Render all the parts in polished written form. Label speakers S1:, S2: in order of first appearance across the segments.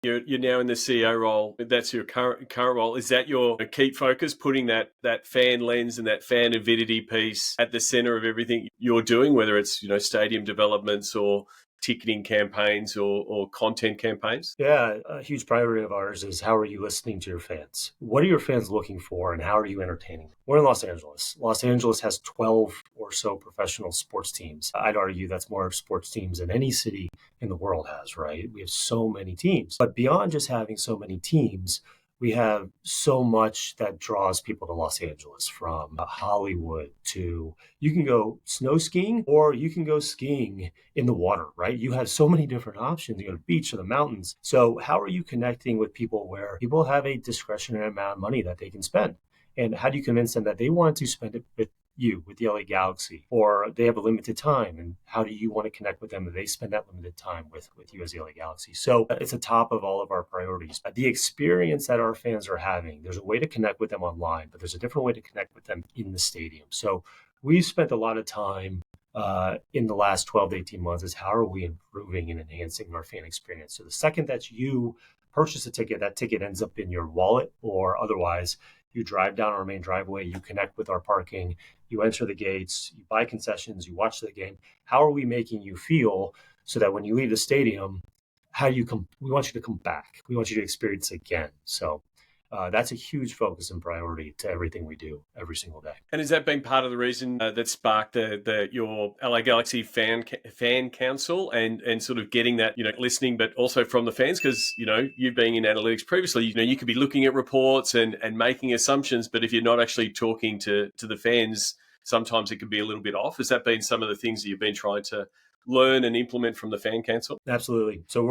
S1: You're now in the CEO role. That's your current role. Is that your key focus, putting that fan lens and that fan avidity piece at the center of everything you're doing, whether it's stadium developments or ticketing campaigns or content campaigns?
S2: Yeah, a huge priority of ours is how are you listening to your fans? What are your fans looking for and how are you entertaining them? We're in Los Angeles. Los Angeles has 12 or so professional sports teams. I'd argue that's more sports teams than any city in the world has, right? We have so many teams. But beyond just having so many teams, we have so much that draws people to Los Angeles, from Hollywood to, you can go snow skiing or you can go skiing in the water, right? You have so many different options. You go to the beach or the mountains. So how are you connecting with people where people have a discretionary amount of money that they can spend? And how do you convince them that they want to spend it with you, with the LA Galaxy, or they have a limited time? And how do you want to connect with them if they spend that limited time with you as the LA Galaxy? So it's a top of all of our priorities. The experience that our fans are having, there's a way to connect with them online, but there's a different way to connect with them in the stadium. So we've spent a lot of time in the last 12 to 18 months is how are we improving and enhancing our fan experience? So the second that you purchase a ticket, that ticket ends up in your wallet, or otherwise you drive down our main driveway, you connect with our parking, you enter the gates, you buy concessions, you watch the game. How are we making you feel so that when you leave the stadium, we want you to come back. We want you to experience it again. So that's a huge focus and priority to everything we do every single day.
S1: And has that been part of the reason that sparked your LA Galaxy fan council and sort of getting that, listening, but also from the fans? Because, you being in analytics previously, you could be looking at reports and making assumptions, but if you're not actually talking to the fans, sometimes it can be a little bit off. Has that been some of the things that you've been trying to learn and implement from the fan council?
S2: Absolutely. So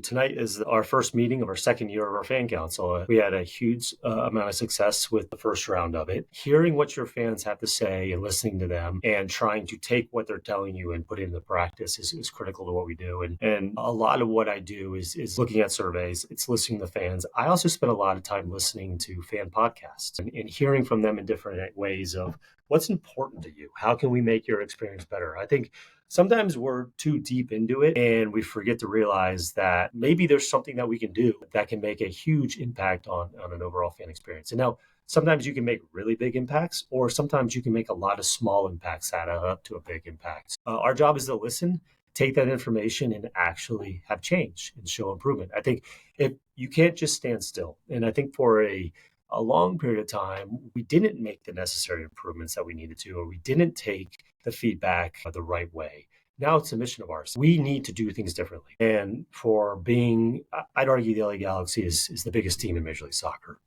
S2: tonight is our first meeting of our second year of our fan council. We had a huge amount of success with the first round of it. Hearing what your fans have to say and listening to them and trying to take what they're telling you and put it into practice is critical to what we do. And a lot of what I do is looking at surveys. It's listening to fans. I also spend a lot of time listening to fan podcasts and hearing from them in different ways of what's important to you. How can we make your experience better? I think sometimes we're too deep into it and we forget to realize that maybe there's something that we can do that can make a huge impact on an overall fan experience. And now, sometimes you can make really big impacts, or sometimes you can make a lot of small impacts that add up to a big impact. Our job is to listen, take that information and actually have change and show improvement. I think if you can't just stand still. And I think for a long period of time, we didn't make the necessary improvements that we needed to, or we didn't take the feedback the right way. Now it's a mission of ours. We need to do things differently. And I'd argue the LA Galaxy is the biggest team in Major League Soccer.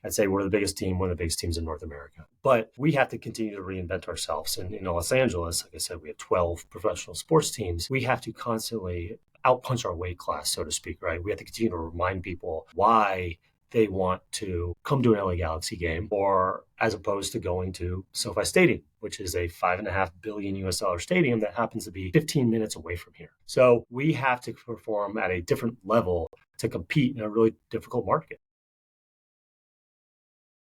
S2: I'd say we're the biggest team, one of the biggest teams in North America. But we have to continue to reinvent ourselves. And in Los Angeles, like I said, we have 12 professional sports teams. We have to constantly outpunch our weight class, so to speak, right? We have to continue to remind people why they want to come to an LA Galaxy game, or as opposed to going to SoFi Stadium, which is a $5.5 billion US stadium that happens to be 15 minutes away from here. So we have to perform at a different level to compete in a really difficult market.